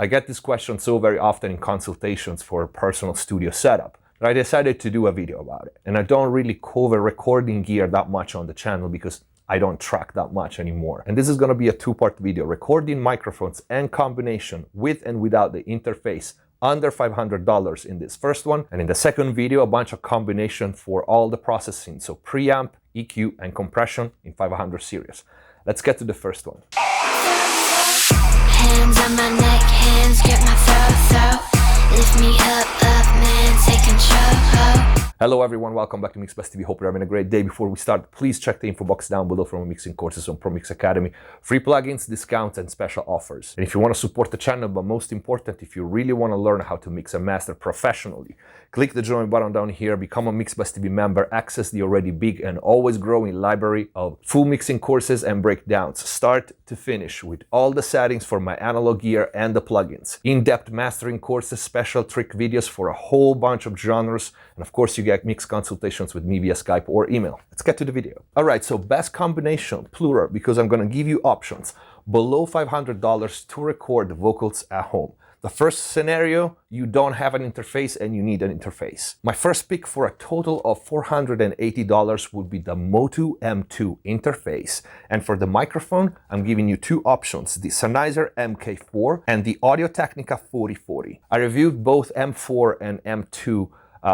I get this question so very often in consultations for a personal studio setup that I decided to do a video about it. And I don't really cover recording gear that much on the channel because I don't track that much anymore. And this is going to be a two-part video, recording microphones and combination with and without the interface under $500 in this first one. And in the second video, a bunch of combination for all the processing. So preamp, EQ, and compression in 500 series. Let's get to the first one. Hands on my neck, hands grip my throat. Lift me up, man, take control. Hello everyone, welcome back to MixBest TV. Hope you're having a great day. Before we start, please check the info box down below for my mixing courses on Pro Mix Academy, free plugins, discounts, and special offers. And if you want to support the channel, but most important, if you really want to learn how to mix and master professionally, click the join button down here, become a MixBest TV member, access the already big and always growing library of full mixing courses and breakdowns, start to finish, with all the settings for my analog gear and the plugins, in-depth mastering courses, special trick videos for a whole bunch of genres, and of course you get mix consultations with me via Skype or email. Let's get to the video. All right, so best combination, plural, because I'm going to give you options below $500 to record vocals at home. The first scenario, you don't have an interface and you need an interface. My first pick for a total of $480 would be the Motu M2 interface. And for the microphone, I'm giving you two options, the Sennheiser MK4 and the Audio-Technica 4040. I reviewed both M4 and M2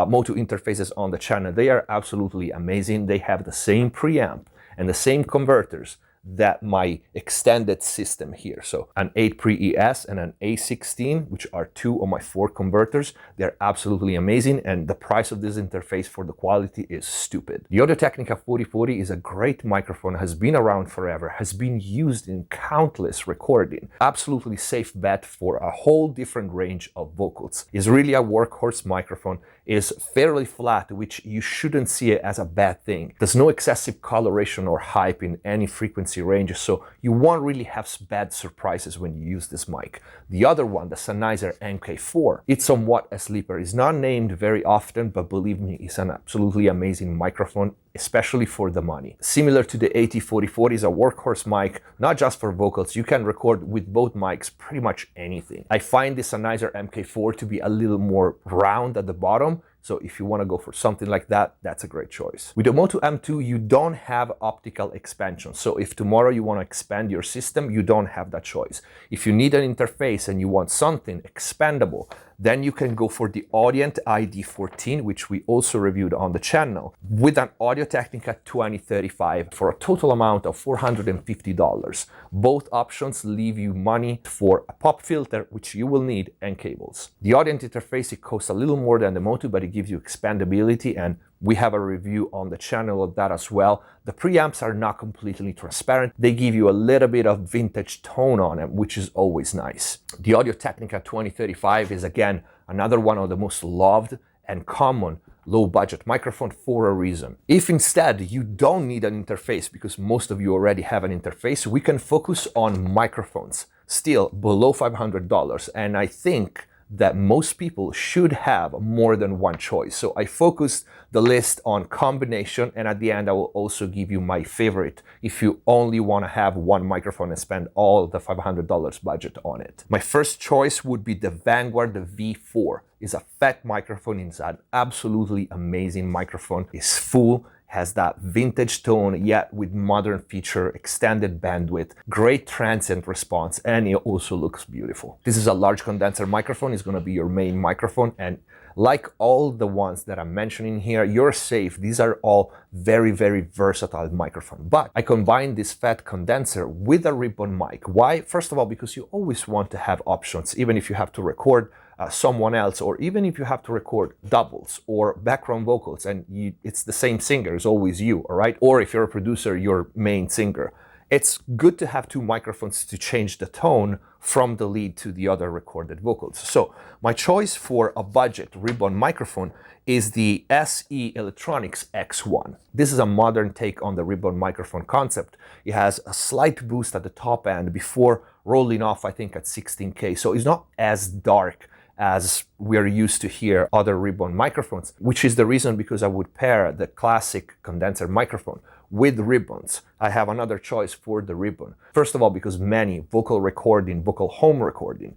Motu interfaces on the channel. They are absolutely amazing. They have the same preamp and the same converters that my extended system here. So an 8 Pre-ES and an A16, which are two of my four converters. They're absolutely amazing, and the price of this interface for the quality is stupid. The Audio-Technica 4040 is a great microphone, has been around forever, has been used in countless recording. Absolutely safe bet for a whole different range of vocals. Is really a workhorse microphone, is fairly flat, which you shouldn't see it as a bad thing. There's no excessive coloration or hype in any frequency ranges, so you won't really have bad surprises when you use this mic. The other one, the Sennheiser MK4, it's somewhat a sleeper. It's not named very often, but believe me, it's an absolutely amazing microphone, especially for the money. Similar to the AT4040, is a workhorse mic, not just for vocals. You can record with both mics pretty much anything. I find the Sennheiser MK4 to be a little more round at the bottom, so if you want to go for something like that, that's a great choice. With the Motu M2, you don't have optical expansion. So if tomorrow you want to expand your system, you don't have that choice. If you need an interface and you want something expandable, then you can go for the Audient ID14, which we also reviewed on the channel, with an Audio-Technica 2035 for a total amount of $450. Both options leave you money for a pop filter, which you will need, and cables. The Audient interface, it costs a little more than the Motu, but it gives you expandability, and we have a review on the channel of that as well. The preamps are not completely transparent. They give you a little bit of vintage tone on them, which is always nice. The Audio-Technica 2035 is again another one of the most loved and common low-budget microphone for a reason. If instead you don't need an interface, because most of you already have an interface, we can focus on microphones, still below $500, and I think that most people should have more than one choice. So I focused the list on combination, and at the end I will also give you my favorite if you only want to have one microphone and spend all the $500 budget on it. My first choice would be the Vanguard V4. It's a fat microphone. It's an absolutely amazing microphone. It's full, has that vintage tone, yet with modern feature, extended bandwidth, great transient response, and it also looks beautiful. This is a large condenser microphone. It's going to be your main microphone, and like all the ones that I'm mentioning here, you're safe. These are all very, very versatile microphone. But I combined this fat condenser with a ribbon mic. Why? First of all, because you always want to have options, even if you have to record someone else, or even if you have to record doubles or background vocals and it's the same singer, it's always you, all right? Or if you're a producer, your main singer. It's good to have two microphones to change the tone from the lead to the other recorded vocals. So my choice for a budget ribbon microphone is the SE Electronics X1. This is a modern take on the ribbon microphone concept. It has a slight boost at the top end before rolling off, I think, at 16K. So it's not as dark as we are used to hear other ribbon microphones, which is the reason because I would pair the classic condenser microphone with ribbons. I have another choice for the ribbon. First of all, because many vocal recording, vocal home recording,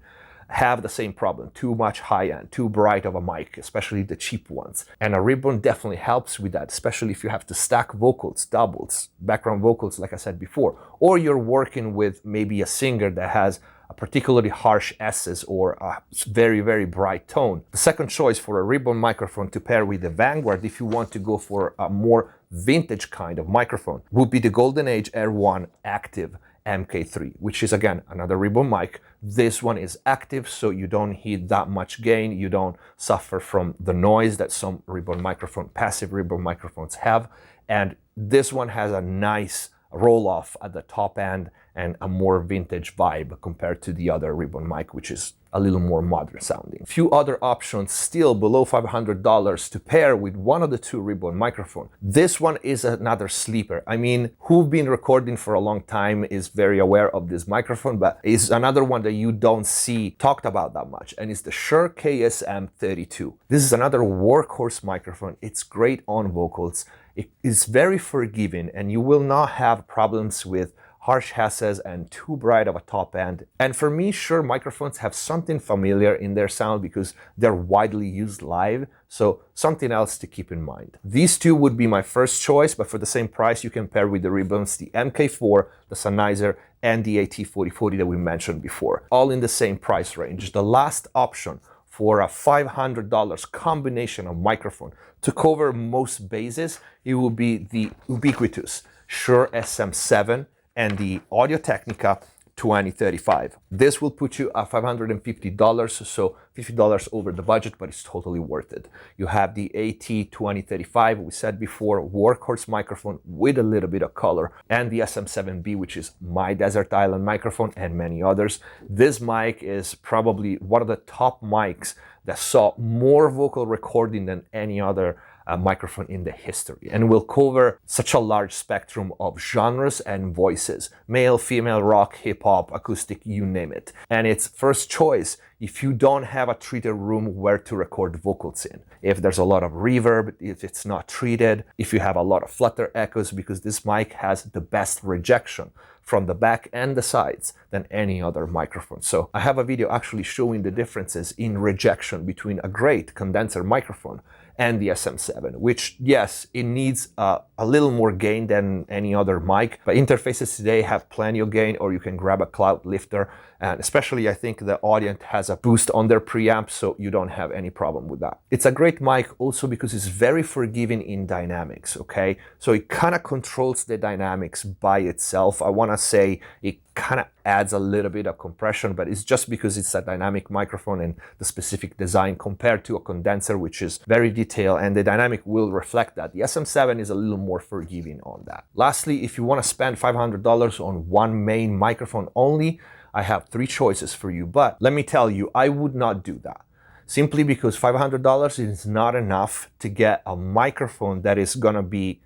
have the same problem, too much high-end, too bright of a mic, especially the cheap ones. And a ribbon definitely helps with that, especially if you have to stack vocals, doubles, background vocals, like I said before, or you're working with maybe a singer that has a particularly harsh S's or a very, very bright tone. The second choice for a ribbon microphone to pair with the Vanguard, if you want to go for a more vintage kind of microphone, would be the Golden Age R1 Active MK3, which is again another ribbon mic. This one is active, so you don't hit that much gain, you don't suffer from the noise that some ribbon microphone, passive ribbon microphones have, and this one has a nice roll off at the top end and a more vintage vibe compared to the other ribbon mic, which is a little more modern sounding. Few other options still below $500 to pair with one of the two ribbon microphone. This one is another sleeper. I mean, who've been recording for a long time is very aware of this microphone, but it's another one that you don't see talked about that much, and it's the Shure SM7B. This is another workhorse microphone. It's great on vocals. It is very forgiving, and you will not have problems with harsh Hesses and too bright of a top end. And for me, Shure microphones have something familiar in their sound because they're widely used live, so something else to keep in mind. These two would be my first choice, but for the same price, you can pair with the ribbons, the MK4, the Sennheiser, and the AT4040 that we mentioned before, all in the same price range. The last option for a $500 combination of microphone to cover most bases, it will be the ubiquitous Shure SM7 and the Audio-Technica 2035. This will put you at $550, so $50 over the budget, but it's totally worth it. You have the AT2035, we said before, workhorse microphone with a little bit of color, and the SM7B, which is my desert island microphone, and many others. This mic is probably one of the top mics that saw more vocal recording than any other microphone in the history, and will cover such a large spectrum of genres and voices: male, female, rock, hip-hop, acoustic, you name it. And it's first choice if you don't have a treated room where to record vocals in. If there's a lot of reverb, if it's not treated, if you have a lot of flutter echoes, because this mic has the best rejection from the back and the sides than any other microphone. So I have a video actually showing the differences in rejection between a great condenser microphone and the SM7, which, yes, it needs a little more gain than any other mic, but interfaces today have plenty of gain, or you can grab a cloud lifter, and especially I think the Audient has a boost on their preamp, so you don't have any problem with that. It's a great mic also because it's very forgiving in dynamics, okay? So it kind of controls the dynamics by itself. I want to say it kind of adds a little bit of compression, but it's just because it's a dynamic microphone and the specific design compared to a condenser, which is very detailed, and the dynamic will reflect that. The SM7 is a little more forgiving on that. Lastly, if you want to spend $500 on one main microphone only, I have three choices for you, but let me tell you, I would not do that. Simply because $500 is not enough to get a microphone that is gonna be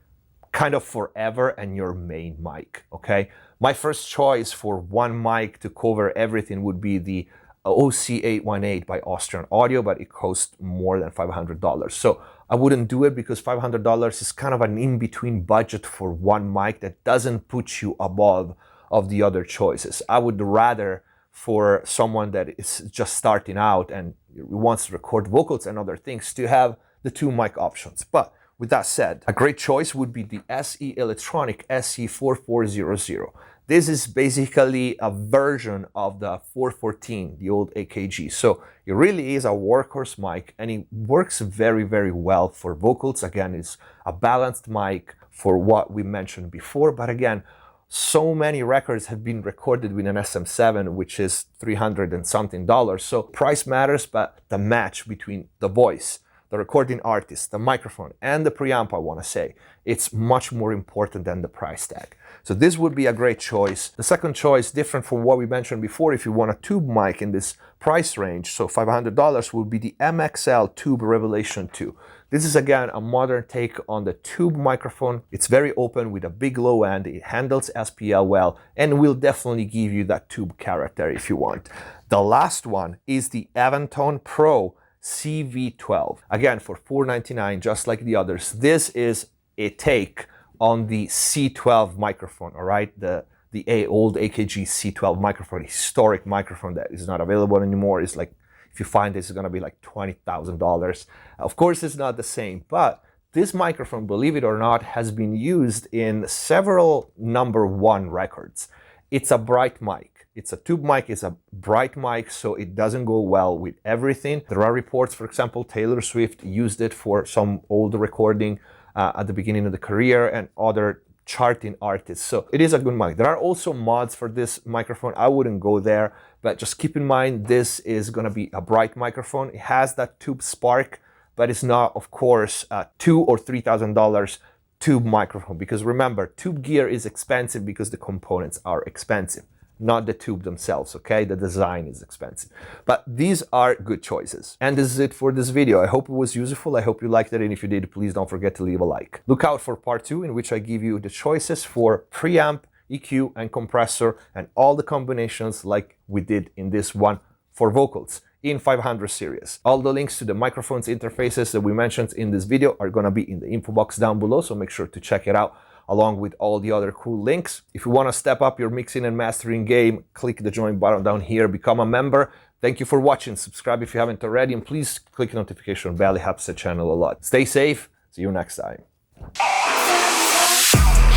kind of forever and your main mic, okay? My first choice for one mic to cover everything would be the OC818 by Austrian Audio, but it costs more than $500. So I wouldn't do it because $500 is kind of an in-between budget for one mic that doesn't put you above of the other choices. I would rather, for someone that is just starting out and wants to record vocals and other things, to have the two mic options. But with that said, a great choice would be the SE Electronic SE4400. This is basically a version of the 414, the old AKG. So it really is a workhorse mic, and it works very, very well for vocals. Again, it's a balanced mic for what we mentioned before, but again, so many records have been recorded with an SM7, which is $300 and something. So price matters, but the match between the voice, the recording artist, the microphone, and the preamp, I want to say, it's much more important than the price tag. So this would be a great choice. The second choice, different from what we mentioned before, if you want a tube mic in this price range, so $500, would be the MXL Tube Revelation 2. This is again a modern take on the tube microphone. It's very open with a big low end, it handles SPL well, and will definitely give you that tube character if you want. The last one is the Avantone Pro CV12. Again, for $499, just like the others. This is a take on the C12 microphone, all right? The the old AKG C12 microphone, historic microphone that is not available anymore. Is like, if you find this, it's gonna be like $20,000. Of course, it's not the same, but this microphone, believe it or not, has been used in several #1 records. It's a bright mic. It's a tube mic, it's a bright mic, so it doesn't go well with everything. There are reports, for example, Taylor Swift used it for some old recording at the beginning of the career, and other charting artists. So it is a good mic. There are also mods for this microphone. I wouldn't go there, but just keep in mind this is gonna be a bright microphone. It has that tube spark, but it's not, of course, $2,000 or $3,000 tube microphone, because remember, tube gear is expensive because the components are expensive, not the tube themselves, okay? The design is expensive. But these are good choices. And this is it for this video. I hope it was useful. I hope you liked it, and if you did, please don't forget to leave a like. Look out for part 2, in which I give you the choices for preamp, EQ, and compressor, and all the combinations like we did in this one for vocals in 500 series. All the links to the microphones interfaces that we mentioned in this video are gonna be in the info box down below, so make sure to check it out, along with all the other cool links. If you want to step up your mixing and mastering game, click the join button down here, become a member. Thank you for watching, subscribe if you haven't already, and please click the notification bell, it helps the channel a lot. Stay safe, see you next time.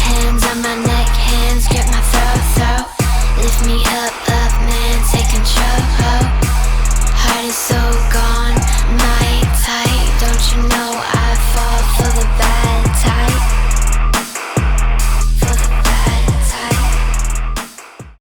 Hands on my neck, hands grip my throat. Lift me up, man, take control. Heart is so gone.